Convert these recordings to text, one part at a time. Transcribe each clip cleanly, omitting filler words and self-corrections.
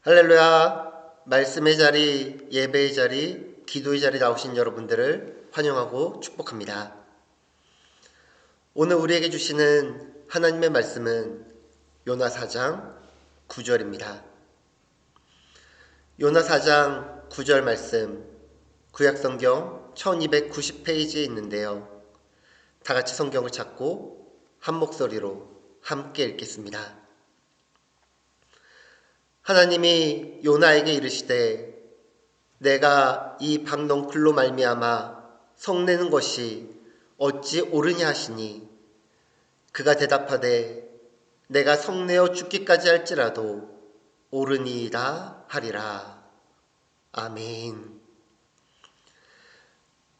할렐루야. 말씀의 자리, 예배의 자리, 기도의 자리 나오신 여러분들을 환영하고 축복합니다. 오늘 우리에게 주시는 하나님의 말씀은 요나 4장 9절입니다. 요나 4장 9절 말씀, 구약성경 1290페이지에 있는데요. 다 같이 성경을 찾고 한 목소리로 함께 읽겠습니다. 하나님이 요나에게 이르시되 내가 이 박넝쿨로 말미암아 성내는 것이 어찌 옳으냐 하시니 그가 대답하되 내가 성내어 죽기까지 할지라도 옳으니이다 하리라. 아멘.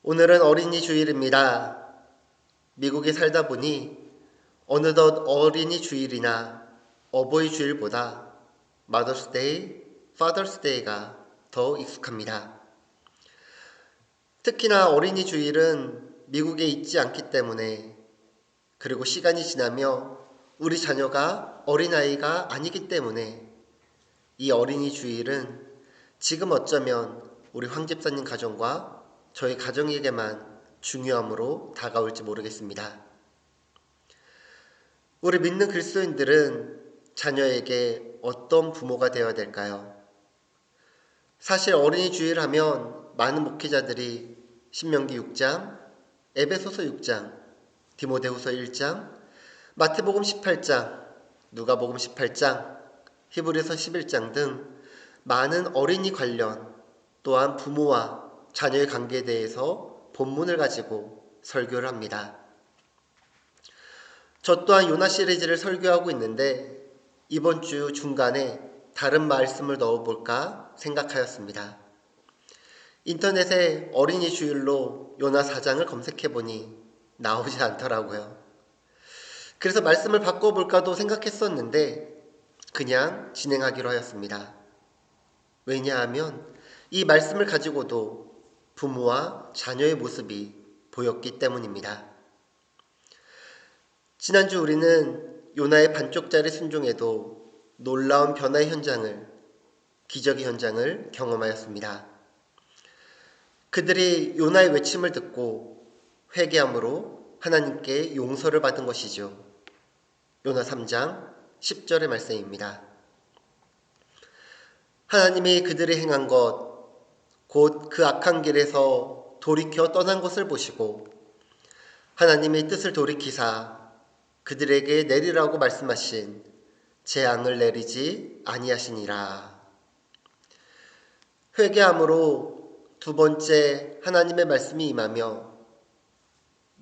오늘은 어린이 주일입니다. 미국에 살다 보니 어느덧 어린이 주일이나 어버이 주일보다 마더스데이, 파더스데이가 더 익숙합니다. 특히나 어린이 주일은 미국에 있지 않기 때문에, 그리고 시간이 지나며 우리 자녀가 어린아이가 아니기 때문에 이 어린이 주일은 지금 어쩌면 우리 황 집사님 가정과 저희 가정에게만 중요함으로 다가올지 모르겠습니다. 우리 믿는 그리스도인들은 자녀에게 어떤 부모가 되어야 될까요? 사실 어린이 주일 하면 많은 목회자들이 신명기 6장, 에베소서 6장, 디모데후서 1장, 마태복음 18장, 누가복음 18장, 히브리서 11장 등 많은 어린이 관련, 또한 부모와 자녀의 관계에 대해서 본문을 가지고 설교를 합니다. 저 또한 요나 시리즈를 설교하고 있는데 이번 주 중간에 다른 말씀을 넣어볼까 생각하였습니다. 인터넷에 어린이 주일로 요나 4장을 검색해보니 나오지 않더라고요. 그래서 말씀을 바꿔볼까도 생각했었는데 그냥 진행하기로 하였습니다. 왜냐하면 이 말씀을 가지고도 부모와 자녀의 모습이 보였기 때문입니다. 지난주 우리는 요나의 반쪽짜리 순종에도 놀라운 변화의 현장을, 기적의 현장을 경험하였습니다. 그들이 요나의 외침을 듣고 회개함으로 하나님께 용서를 받은 것이죠. 요나 3장 10절의 말씀입니다. 하나님이 그들이 행한 것, 곧 그 악한 길에서 돌이켜 떠난 것을 보시고 하나님의 뜻을 돌이키사 그들에게 내리라고 말씀하신 재앙을 내리지 아니하시니라. 회개함으로 두 번째 하나님의 말씀이 임하며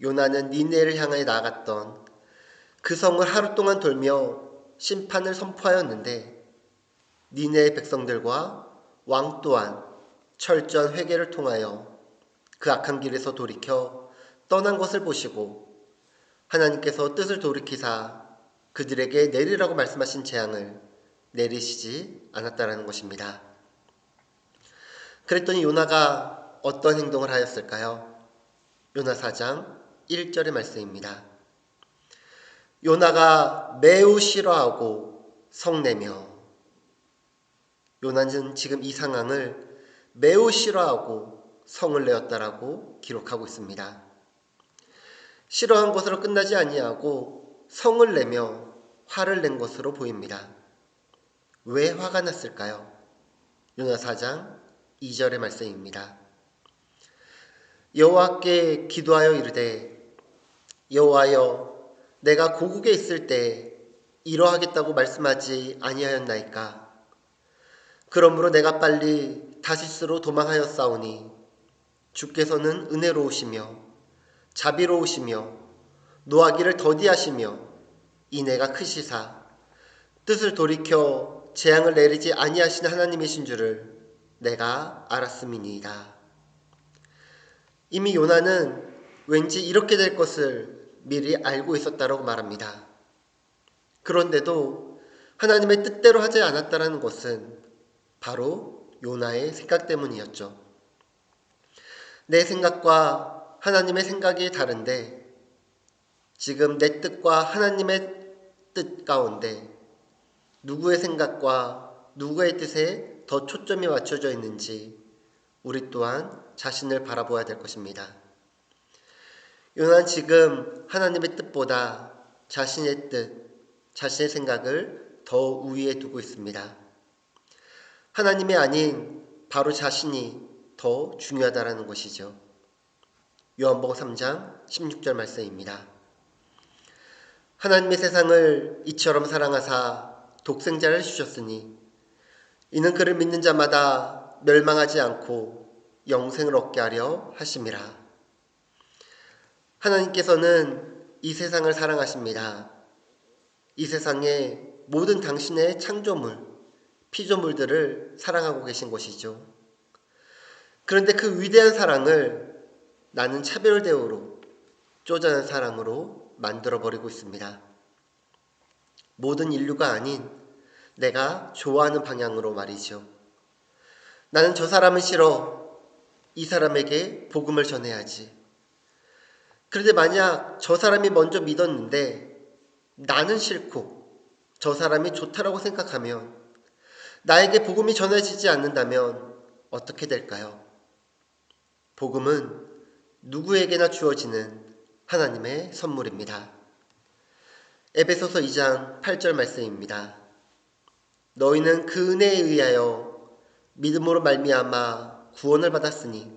요나는 니네를 향해 나아갔던 그 성을 하루 동안 돌며 심판을 선포하였는데 니네의 백성들과 왕 또한 철저한 회개를 통하여 그 악한 길에서 돌이켜 떠난 것을 보시고 하나님께서 뜻을 돌이키사 그들에게 내리라고 말씀하신 재앙을 내리시지 않았다라는 것입니다. 그랬더니 요나가 어떤 행동을 하였을까요? 요나 4장 1절의 말씀입니다. 요나가 매우 싫어하고 성내며, 요나는 지금 이 상황을 매우 싫어하고 성을 내었다라고 기록하고 있습니다. 싫어한 것으로 끝나지 아니하고 성을 내며 화를 낸 것으로 보입니다. 왜 화가 났을까요? 요나 4장 2절의 말씀입니다. 여호와께 기도하여 이르되 여호와여 내가 고국에 있을 때 이러하겠다고 말씀하지 아니하였나이까. 그러므로 내가 빨리 다시스로 도망하였사오니 주께서는 은혜로우시며 자비로우시며 노하기를 더디하시며 인애가 크시사 뜻을 돌이켜 재앙을 내리지 아니하시는 하나님이신 줄을 내가 알았음이니이다. 이미 요나는 왠지 이렇게 될 것을 미리 알고 있었다라고 말합니다. 그런데도 하나님의 뜻대로 하지 않았다는 것은 바로 요나의 생각 때문이었죠. 내 생각과 하나님의 생각이 다른데 지금 내 뜻과 하나님의 뜻 가운데 누구의 생각과 누구의 뜻에 더 초점이 맞춰져 있는지 우리 또한 자신을 바라보아야 될 것입니다. 요나는 지금 하나님의 뜻보다 자신의 뜻, 자신의 생각을 더 우위에 두고 있습니다. 하나님이 아닌 바로 자신이 더 중요하다라는 것이죠. 요한복음 3장 16절 말씀입니다. 하나님의 세상을 이처럼 사랑하사 독생자를 주셨으니 이는 그를 믿는 자마다 멸망하지 않고 영생을 얻게 하려 하심이라. 하나님께서는 이 세상을 사랑하십니다. 이 세상의 모든 당신의 창조물, 피조물들을 사랑하고 계신 것이죠. 그런데 그 위대한 사랑을 나는 차별 대우로, 쪼잔한 사랑으로 만들어버리고 있습니다. 모든 인류가 아닌 내가 좋아하는 방향으로 말이죠. 나는 저 사람은 싫어. 이 사람에게 복음을 전해야지. 그런데 만약 저 사람이 먼저 믿었는데 나는 싫고 저 사람이 좋다라고 생각하면 나에게 복음이 전해지지 않는다면 어떻게 될까요? 복음은 누구에게나 주어지는 하나님의 선물입니다. 에베소서 2장 8절 말씀입니다. 너희는 그 은혜에 의하여 믿음으로 말미암아 구원을 받았으니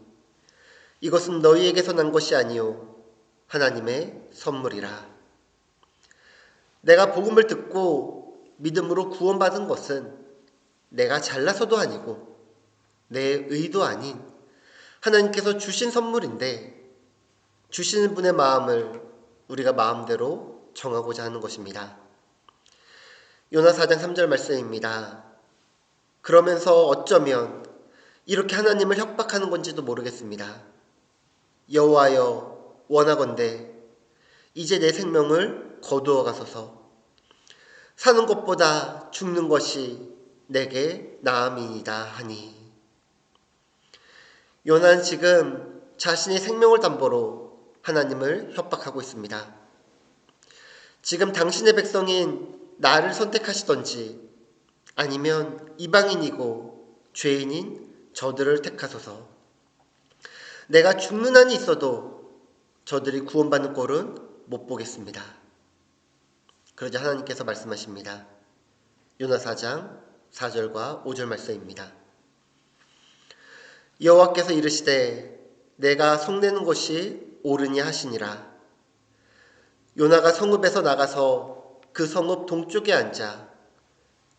이것은 너희에게서 난 것이 아니요 하나님의 선물이라. 내가 복음을 듣고 믿음으로 구원받은 것은 내가 잘나서도 아니고 내 의도 아닌 하나님께서 주신 선물인데 주시는 분의 마음을 우리가 마음대로 정하고자 하는 것입니다. 요나 4장 3절 말씀입니다. 그러면서 어쩌면 이렇게 하나님을 협박하는 건지도 모르겠습니다. 여호와여 원하건대 이제 내 생명을 거두어 가소서. 사는 것보다 죽는 것이 내게 나음이니이다 하니. 요나는 지금 자신의 생명을 담보로 하나님을 협박하고 있습니다. 지금 당신의 백성인 나를 선택하시던지 아니면 이방인이고 죄인인 저들을 택하소서. 내가 죽는 한이 있어도 저들이 구원받는 꼴은 못 보겠습니다. 그러자 하나님께서 말씀하십니다. 요나 4장 4절과 5절 말씀입니다. 여호와께서 이르시되 내가 성내는 것이 옳으니 하시니라. 요나가 성읍에서 나가서 그 성읍 동쪽에 앉아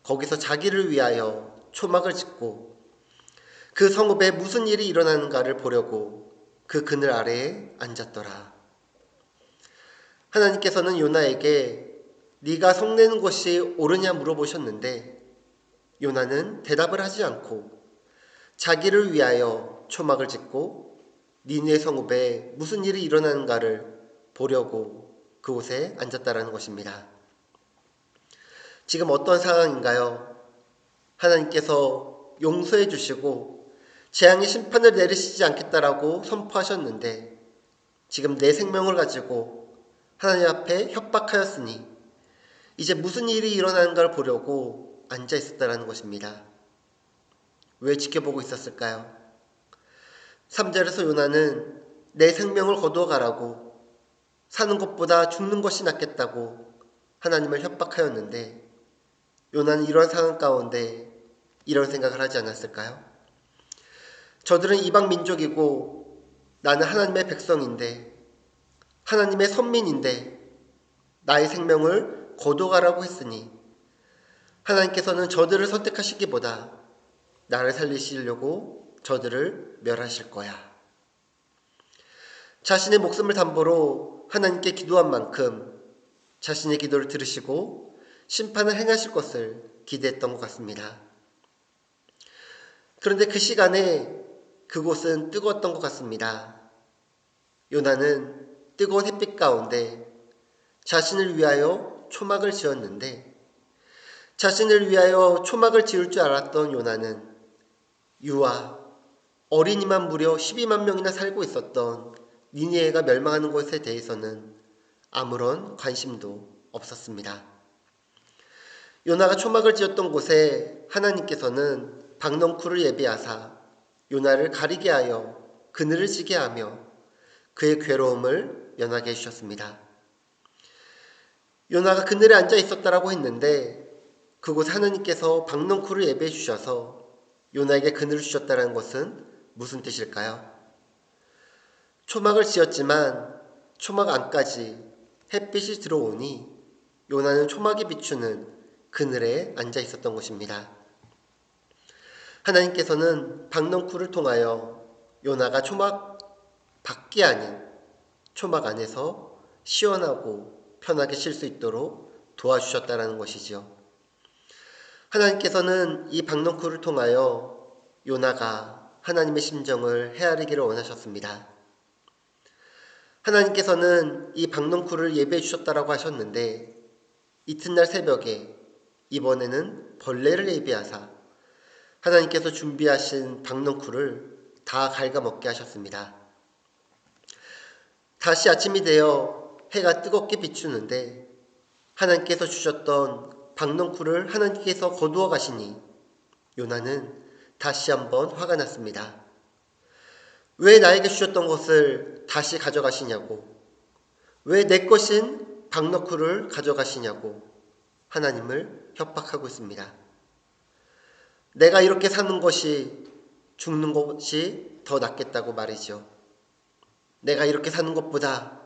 거기서 자기를 위하여 초막을 짓고 그 성읍에 무슨 일이 일어나는가를 보려고 그 그늘 아래에 앉았더라. 하나님께서는 요나에게 네가 성내는 것이 옳으냐 물어보셨는데 요나는 대답을 하지 않고 자기를 위하여 초막을 짓고 니느웨 성읍에 무슨 일이 일어나는가를 보려고 그곳에 앉았다라는 것입니다. 지금 어떤 상황인가요? 하나님께서 용서해 주시고 재앙의 심판을 내리시지 않겠다라고 선포하셨는데 지금 내 생명을 가지고 하나님 앞에 협박하였으니 이제 무슨 일이 일어나는가를 보려고 앉아 있었다라는 것입니다. 왜 지켜보고 있었을까요? 3절에서 요나는 내 생명을 거두어 가라고 사는 것보다 죽는 것이 낫겠다고 하나님을 협박하였는데 요나는 이런 상황 가운데 이런 생각을 하지 않았을까요? 저들은 이방 민족이고 나는 하나님의 백성인데 하나님의 선민인데 나의 생명을 거둬가라고 했으니 하나님께서는 저들을 선택하시기보다 나를 살리시려고 저들을 멸하실 거야. 자신의 목숨을 담보로 하나님께 기도한 만큼 자신의 기도를 들으시고 심판을 행하실 것을 기대했던 것 같습니다. 그런데 그 시간에 그곳은 뜨거웠던 것 같습니다. 요나는 뜨거운 햇빛 가운데 자신을 위하여 초막을 지었는데 자신을 위하여 초막을 지을 줄 알았던 요나는 유아, 어린이만 무려 12만 명이나 살고 있었던 니느웨가 멸망하는 것에 대해서는 아무런 관심도 없었습니다. 요나가 초막을 지었던 곳에 하나님께서는 박넝쿨을 예비하사 요나를 가리게 하여 그늘을 지게 하며 그의 괴로움을 면하게 해주셨습니다. 요나가 그늘에 앉아 있었다라고 했는데 그곳 하나님께서 박넝쿨을 예배해 주셔서 요나에게 그늘을 주셨다는 것은 무슨 뜻일까요? 초막을 지었지만 초막 안까지 햇빛이 들어오니 요나는 초막이 비추는 그늘에 앉아 있었던 것입니다. 하나님께서는 박넝쿨을 통하여 요나가 초막 밖이 아닌 초막 안에서 시원하고 편하게 쉴 수 있도록 도와주셨다는 것이지요. 하나님께서는 이 박넝쿨을 통하여 요나가 하나님의 심정을 헤아리기를 원하셨습니다. 하나님께서는 이 박넝쿨을 예배해 주셨다라고 하셨는데 이튿날 새벽에 이번에는 벌레를 예비하사 하나님께서 준비하신 박넝쿨을 다 갉아먹게 하셨습니다. 다시 아침이 되어 해가 뜨겁게 비추는데 하나님께서 주셨던 박넝쿨을 하나님께서 거두어 가시니 요나는 다시 한번 화가 났습니다. 왜 나에게 주셨던 것을 다시 가져가시냐고, 왜 내 것인 박너쿨을 가져가시냐고 하나님을 협박하고 있습니다. 내가 이렇게 사는 것이 죽는 것이 더 낫겠다고 말이죠. 내가 이렇게 사는 것보다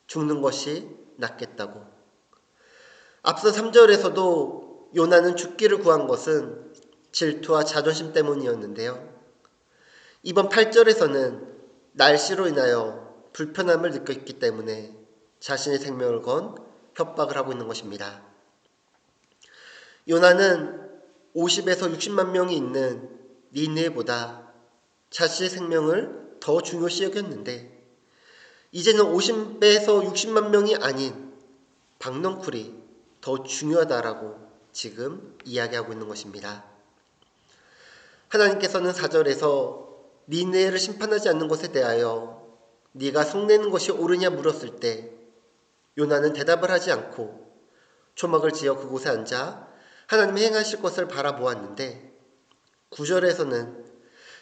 죽는 것이 낫겠다고. 앞선 3절에서도 요나는 죽기를 구한 것은 질투와 자존심 때문이었는데요. 이번 8절에서는 날씨로 인하여 불편함을 느꼈기 때문에 자신의 생명을 건 협박을 하고 있는 것입니다. 요나는 50에서 60만 명이 있는 니느웨보다 자신의 생명을 더 중요시 여겼는데 이제는 50에서 60만 명이 아닌 박넝쿨이 더 중요하다라고 지금 이야기하고 있는 것입니다. 하나님께서는 4절에서 니느웨를 심판하지 않는 것에 대하여 네가 속내는 것이 옳으냐 물었을 때 요나는 대답을 하지 않고 초막을 지어 그곳에 앉아 하나님이 행하실 것을 바라보았는데 9절에서는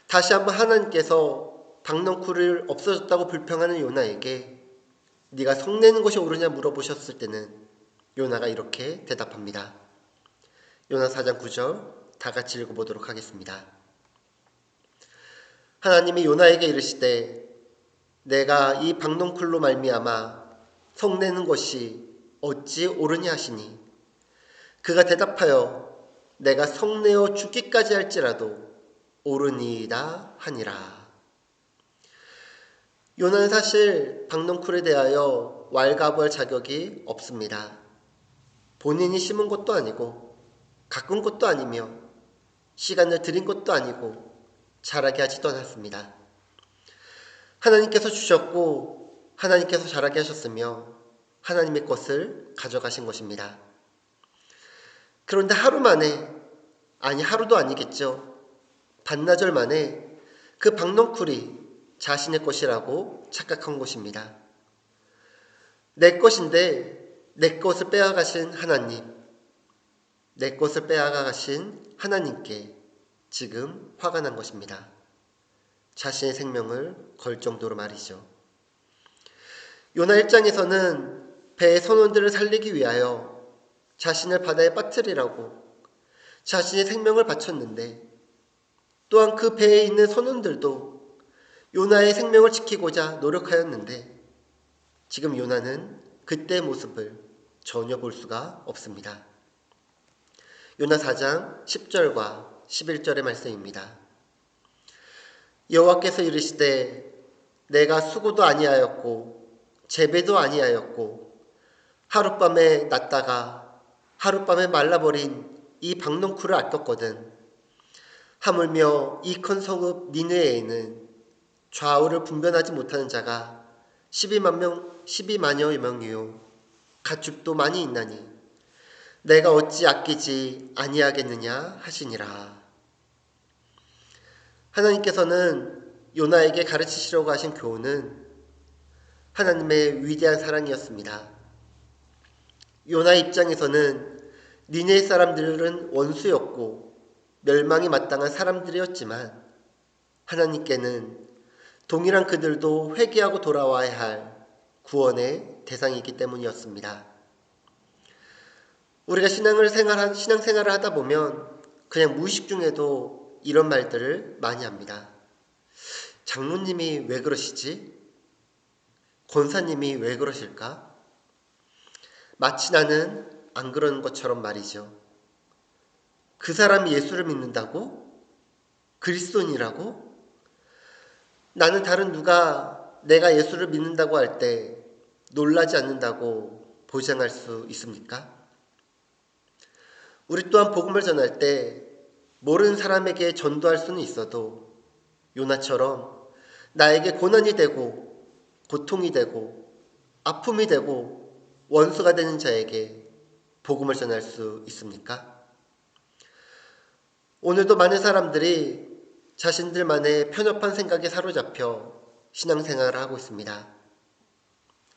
다시 한번 하나님께서 박넝쿨을 없어졌다고 불평하는 요나에게 네가 성내는 것이 옳으냐 물어보셨을 때는 요나가 이렇게 대답합니다. 요나 4장 9절 다 같이 읽어보도록 하겠습니다. 하나님이 요나에게 이르시되 내가 이 박넝쿨로 말미암아 성내는 것이 어찌 옳으냐 하시니 그가 대답하여 내가 성내어 죽기까지 할지라도 옳으니이다 하니라. 요나는 사실 박넝쿨에 대하여 왈가부할 자격이 없습니다. 본인이 심은 것도 아니고 가꾼 것도 아니며 시간을 들인 것도 아니고 자라게 하지도 않았습니다. 하나님께서 주셨고 하나님께서 자라게 하셨으며 하나님의 것을 가져가신 것입니다. 그런데 하루 만에, 아니 하루도 아니겠죠. 반나절 만에 그 박넝쿨이 자신의 것이라고 착각한 것입니다. 내 것인데 내 것을 빼앗아가신 하나님, 내 것을 빼앗아가신 하나님께 지금 화가 난 것입니다. 자신의 생명을 걸 정도로 말이죠. 요나 1장에서는 배의 선원들을 살리기 위하여 자신을 바다에 빠뜨리라고 자신의 생명을 바쳤는데 또한 그 배에 있는 선원들도 요나의 생명을 지키고자 노력하였는데 지금 요나는 그때의 모습을 전혀 볼 수가 없습니다. 요나 4장 10절과 11절의 말씀입니다. 여호와께서 이르시되 내가 수고도 아니하였고 재배도 아니하였고 하룻밤에 났다가 하룻밤에 말라버린 이 박넝쿨을 아꼈거든. 하물며 이 큰 성읍 니느웨에는 좌우를 분별하지 못하는 자가 12만여 명이요 가축도 많이 있나니 내가 어찌 아끼지 아니하겠느냐 하시니라. 하나님께서는 요나에게 가르치시려고 하신 교훈은 하나님의 위대한 사랑이었습니다. 요나 입장에서는 니느웨 사람들은 원수였고 멸망이 마땅한 사람들이었지만 하나님께는 동일한 그들도 회개하고 돌아와야 할 구원의 대상이기 때문이었습니다. 우리가 신앙생활을 하다 보면 그냥 무의식 중에도 이런 말들을 많이 합니다. 장로님이 왜 그러시지? 권사님이 왜 그러실까? 마치 나는 안 그러는 것처럼 말이죠. 그 사람이 예수를 믿는다고? 그리스도인이라고? 나는 다른 누가 내가 예수를 믿는다고 할 때 놀라지 않는다고 보장할 수 있습니까? 우리 또한 복음을 전할 때 모르는 사람에게 전도할 수는 있어도 요나처럼 나에게 고난이 되고 고통이 되고 아픔이 되고 원수가 되는 자에게 복음을 전할 수 있습니까? 오늘도 많은 사람들이 자신들만의 편협한 생각에 사로잡혀 신앙생활을 하고 있습니다.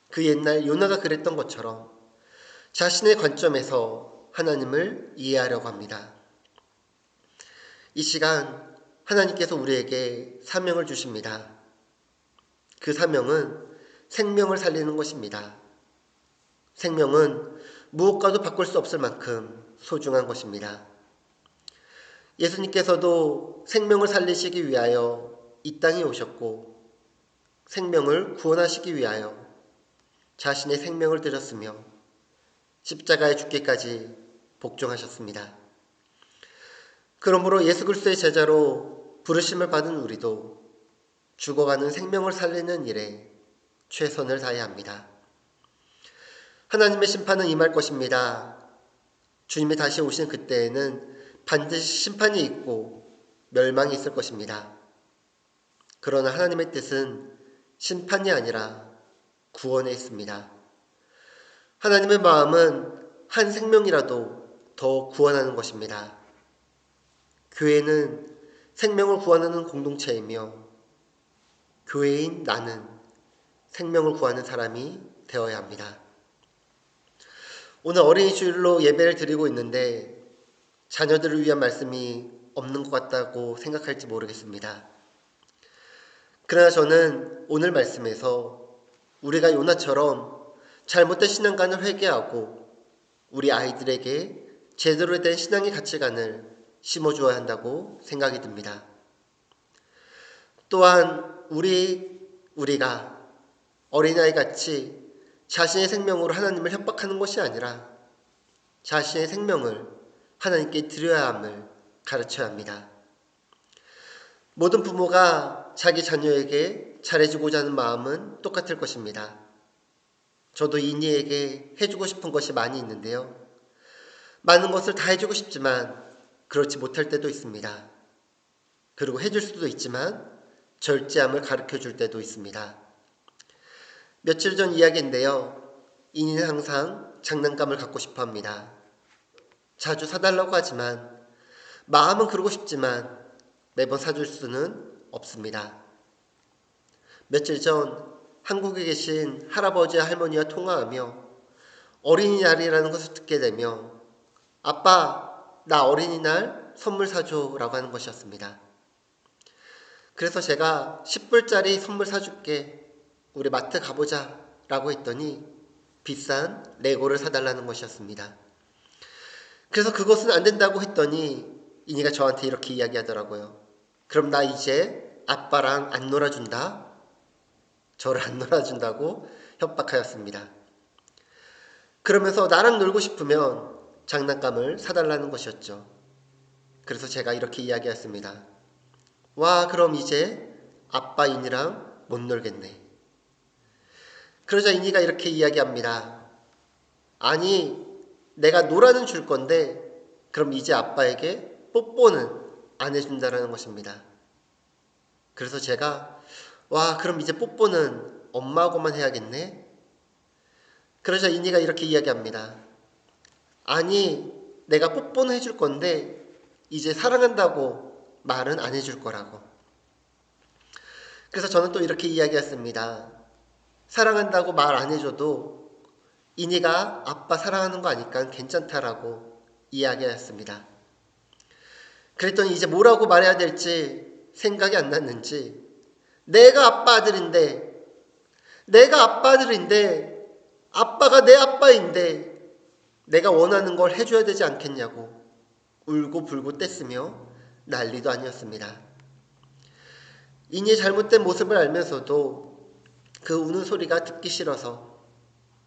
그 옛날 요나가 그랬던 것처럼 자신의 관점에서 하나님을 이해하려고 합니다. 이 시간 하나님께서 우리에게 사명을 주십니다. 그 사명은 생명을 살리는 것입니다. 생명은 무엇과도 바꿀 수 없을 만큼 소중한 것입니다. 예수님께서도 생명을 살리시기 위하여 이 땅에 오셨고 생명을 구원하시기 위하여 자신의 생명을 드렸으며 십자가에 죽기까지 복종하셨습니다. 그러므로 예수 그리스도의 제자로 부르심을 받은 우리도 죽어가는 생명을 살리는 일에 최선을 다해야 합니다. 하나님의 심판은 임할 것입니다. 주님이 다시 오신 그때에는 반드시 심판이 있고 멸망이 있을 것입니다. 그러나 하나님의 뜻은 심판이 아니라 구원에 있습니다. 하나님의 마음은 한 생명이라도 더 구원하는 것입니다. 교회는 생명을 구원하는 공동체이며 교회인 나는 생명을 구하는 사람이 되어야 합니다. 오늘 어린이 주일로 예배를 드리고 있는데 자녀들을 위한 말씀이 없는 것 같다고 생각할지 모르겠습니다. 그러나 저는 오늘 말씀에서 우리가 요나처럼 잘못된 신앙관을 회개하고 우리 아이들에게 제대로 된 신앙의 가치관을 심어주어야 한다고 생각이 듭니다. 또한 우리가 어린아이같이 자신의 생명으로 하나님을 협박하는 것이 아니라 자신의 생명을 하나님께 드려야 함을 가르쳐야 합니다. 모든 부모가 자기 자녀에게 잘해주고자 하는 마음은 똑같을 것입니다. 저도 이니에게 해주고 싶은 것이 많이 있는데요. 많은 것을 다 해주고 싶지만 그렇지 못할 때도 있습니다. 그리고 해줄 수도 있지만 절제함을 가르쳐줄 때도 있습니다. 며칠 전 이야기인데요. 이니는 항상 장난감을 갖고 싶어 합니다. 자주 사달라고 하지만 마음은 그러고 싶지만 매번 사줄 수는 없습니다. 며칠 전 한국에 계신 할아버지와 할머니와 통화하며 어린이날이라는 것을 듣게 되며 아빠, 나 어린이날 선물 사줘 라고 하는 것이었습니다. 그래서 제가 10불짜리 선물 사줄게. 우리 마트 가보자 라고 했더니 비싼 레고를 사달라는 것이었습니다. 그래서 그것은 안 된다고 했더니 이니가 저한테 이렇게 이야기하더라고요. 그럼 나 이제 아빠랑 안 놀아준다? 저를 안 놀아준다고 협박하였습니다. 그러면서 나랑 놀고 싶으면 장난감을 사달라는 것이었죠. 그래서 제가 이렇게 이야기했습니다. 와, 그럼 이제 아빠 이니랑 못 놀겠네. 그러자 이니가 이렇게 이야기합니다. 아니, 내가 놀아는 줄 건데 그럼 이제 아빠에게 뽀뽀는 안 해준다라는 것입니다. 그래서 제가 와, 그럼 이제 뽀뽀는 엄마하고만 해야겠네? 그러자 이니가 이렇게 이야기합니다. 아니, 내가 뽀뽀는 해줄 건데 이제 사랑한다고 말은 안 해줄 거라고. 그래서 저는 또 이렇게 이야기했습니다. 사랑한다고 말 안 해줘도 이니가 아빠 사랑하는 거 아니까 괜찮다라고 이야기했습니다. 그랬더니 이제 뭐라고 말해야 될지 생각이 안 났는지 내가 아빠 아들인데 내가 아빠 아들인데 아빠가 내 아빠인데 내가 원하는 걸 해줘야 되지 않겠냐고 울고 불고 뗐으며 난리도 아니었습니다. 인이의 잘못된 모습을 알면서도 그 우는 소리가 듣기 싫어서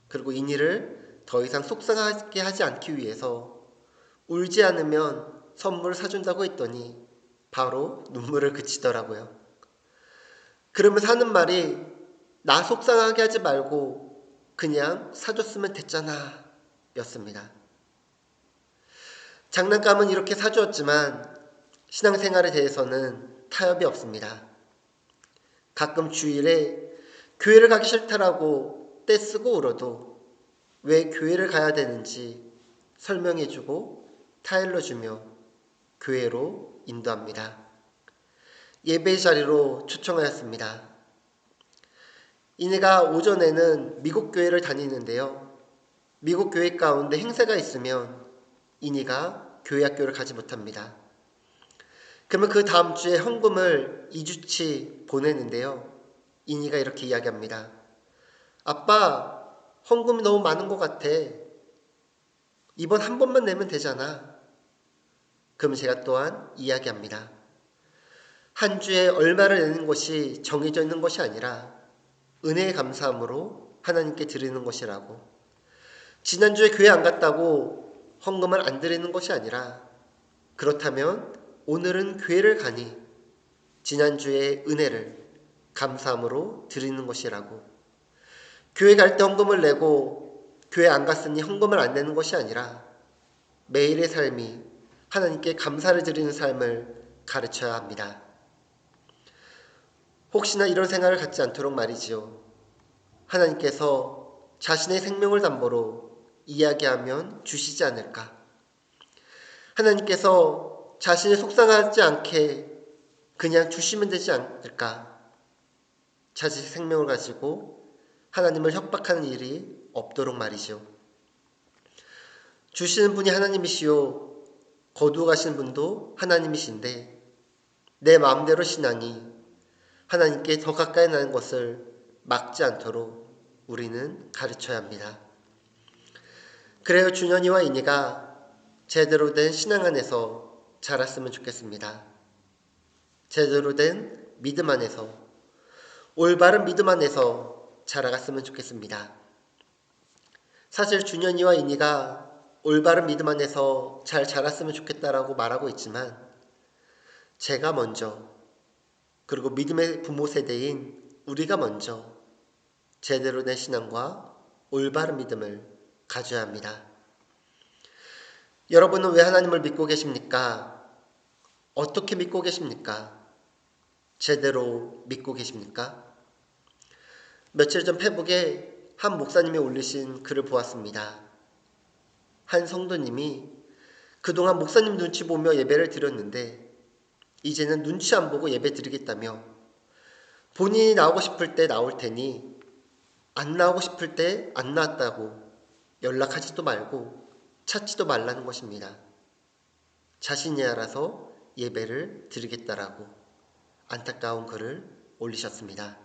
그리고 인이를 더 이상 속상하게 하지 않기 위해서 울지 않으면 선물을 사준다고 했더니 바로 눈물을 그치더라고요. 그러면서 하는 말이 나 속상하게 하지 말고 그냥 사줬으면 됐잖아 였습니다. 장난감은 이렇게 사주었지만 신앙생활에 대해서는 타협이 없습니다. 가끔 주일에 교회를 가기 싫다라고 떼쓰고 울어도 왜 교회를 가야 되는지 설명해주고 타일러주며 교회로 인도합니다. 예배 자리로 초청하였습니다. 이내가 오전에는 미국 교회를 다니는데요. 미국 교회 가운데 행사가 있으면 이니가 교회 학교를 가지 못합니다. 그러면 그 다음 주에 헌금을 2주치 보내는데요. 이니가 이렇게 이야기합니다. 아빠, 헌금이 너무 많은 것 같아. 이번 한 번만 내면 되잖아. 그럼 제가 또한 이야기합니다. 한 주에 얼마를 내는 것이 정해져 있는 것이 아니라 은혜의 감사함으로 하나님께 드리는 것이라고. 지난주에 교회 안 갔다고 헌금을 안 드리는 것이 아니라 그렇다면 오늘은 교회를 가니 지난주의 은혜를 감사함으로 드리는 것이라고. 교회 갈 때 헌금을 내고 교회 안 갔으니 헌금을 안 내는 것이 아니라 매일의 삶이 하나님께 감사를 드리는 삶을 가르쳐야 합니다. 혹시나 이런 생각을 갖지 않도록 말이지요. 하나님께서 자신의 생명을 담보로 이야기하면 주시지 않을까. 하나님께서 자신이 속상하지 않게 그냥 주시면 되지 않을까. 자신의 생명을 가지고 하나님을 협박하는 일이 없도록 말이죠. 주시는 분이 하나님이시요 거두어 가시는 분도 하나님이신데 내 마음대로 신앙이 하나님께 더 가까이 나는 것을 막지 않도록 우리는 가르쳐야 합니다. 그래요, 준현이와 이니가 제대로 된 신앙 안에서 자랐으면 좋겠습니다. 제대로 된 믿음 안에서, 올바른 믿음 안에서 자라갔으면 좋겠습니다. 사실 준현이와 이니가 올바른 믿음 안에서 잘 자랐으면 좋겠다라고 말하고 있지만 제가 먼저, 그리고 믿음의 부모 세대인 우리가 먼저 제대로 된 신앙과 올바른 믿음을 가져야 합니다. 여러분은 왜 하나님을 믿고 계십니까? 어떻게 믿고 계십니까? 제대로 믿고 계십니까? 며칠 전 페북에 한 목사님이 올리신 글을 보았습니다. 한 성도님이 그동안 목사님 눈치 보며 예배를 드렸는데 이제는 눈치 안 보고 예배 드리겠다며 본인이 나오고 싶을 때 나올 테니 안 나오고 싶을 때 안 나왔다고 연락하지도 말고 찾지도 말라는 것입니다. 자신이 알아서 예배를 드리겠다라고 안타까운 글을 올리셨습니다.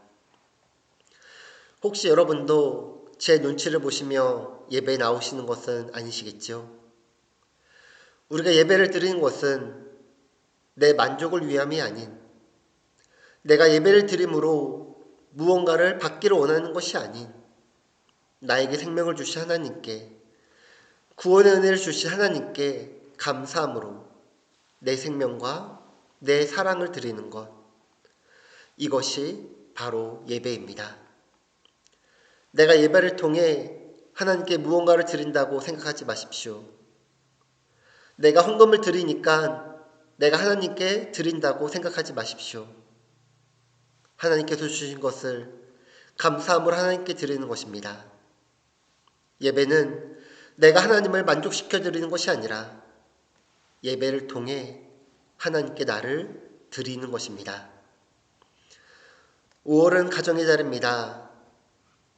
혹시 여러분도 제 눈치를 보시며 예배에 나오시는 것은 아니시겠죠? 우리가 예배를 드리는 것은 내 만족을 위함이 아닌 내가 예배를 드림으로 무언가를 받기를 원하는 것이 아닌 나에게 생명을 주신 하나님께 구원의 은혜를 주신 하나님께 감사함으로 내 생명과 내 사랑을 드리는 것 이것이 바로 예배입니다. 내가 예배를 통해 하나님께 무언가를 드린다고 생각하지 마십시오. 내가 헌금을 드리니까 내가 하나님께 드린다고 생각하지 마십시오. 하나님께서 주신 것을 감사함으로 하나님께 드리는 것입니다. 예배는 내가 하나님을 만족시켜 드리는 것이 아니라 예배를 통해 하나님께 나를 드리는 것입니다. 5월은 가정의 달입니다.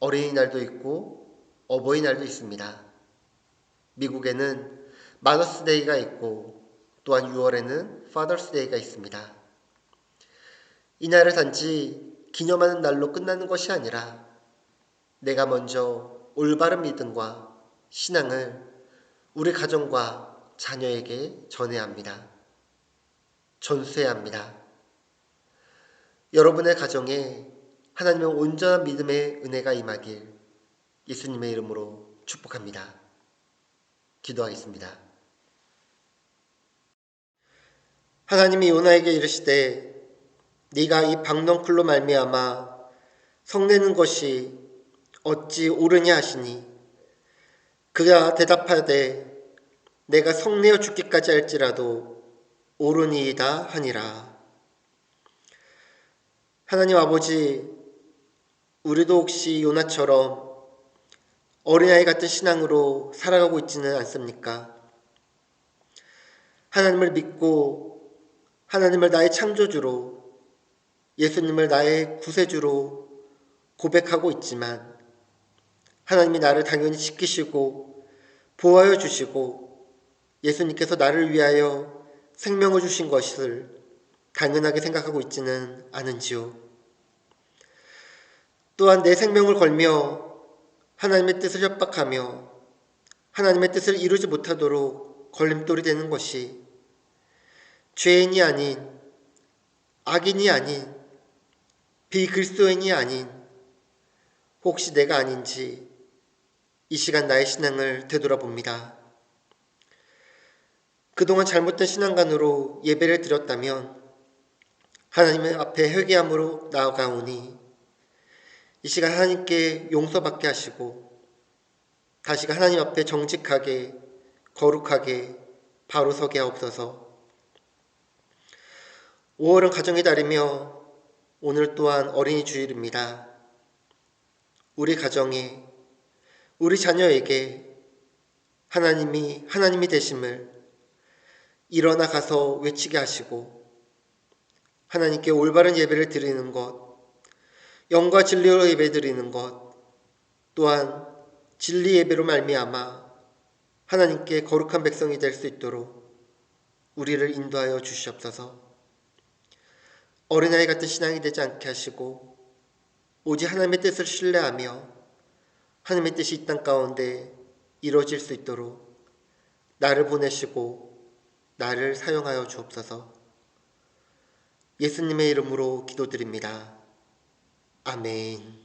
어린이날도 있고 어버이날도 있습니다. 미국에는 마더스데이가 있고 또한 6월에는 Father's Day가 있습니다. 이날을 단지 기념하는 날로 끝나는 것이 아니라 내가 먼저 올바른 믿음과 신앙을 우리 가정과 자녀에게 전해야 합니다. 전수해야 합니다. 여러분의 가정에 하나님의 온전한 믿음의 은혜가 임하길 예수님의 이름으로 축복합니다. 기도하겠습니다. 하나님이 요나에게 이르시되 네가 이 박넝쿨로 말미암아 성내는 것이 어찌 옳으냐 하시니 그가 대답하되 내가 성내어 죽기까지 할지라도 옳으니이다 하니라. 하나님 아버지, 우리도 혹시 요나처럼 어린아이 같은 신앙으로 살아가고 있지는 않습니까? 하나님을 믿고 하나님을 나의 창조주로 예수님을 나의 구세주로 고백하고 있지만 하나님이 나를 당연히 지키시고 보호하여 주시고 예수님께서 나를 위하여 생명을 주신 것을 당연하게 생각하고 있지는 않은지요. 또한 내 생명을 걸며 하나님의 뜻을 협박하며 하나님의 뜻을 이루지 못하도록 걸림돌이 되는 것이 죄인이 아닌 악인이 아닌 비그리스도인이 아닌 혹시 내가 아닌지 이 시간 나의 신앙을 되돌아봅니다. 그동안 잘못된 신앙관으로 예배를 드렸다면 하나님의 앞에 회개함으로 나아가오니 이 시간 하나님께 용서받게 하시고 다시금 하나님 앞에 정직하게 거룩하게 바로 서게 하옵소서. 5월은 가정의 달이며 오늘 또한 어린이 주일입니다. 우리 가정에 우리 자녀에게 하나님이 되심을 일어나 가서 외치게 하시고 하나님께 올바른 예배를 드리는 것, 영과 진리로 예배 드리는 것, 또한 진리 예배로 말미암아 하나님께 거룩한 백성이 될 수 있도록 우리를 인도하여 주시옵소서. 어린아이 같은 신앙이 되지 않게 하시고 오직 하나님의 뜻을 신뢰하며 하나님의 뜻이 이 땅 가운데 이루어질 수 있도록 나를 보내시고 나를 사용하여 주옵소서. 예수님의 이름으로 기도드립니다. 아멘.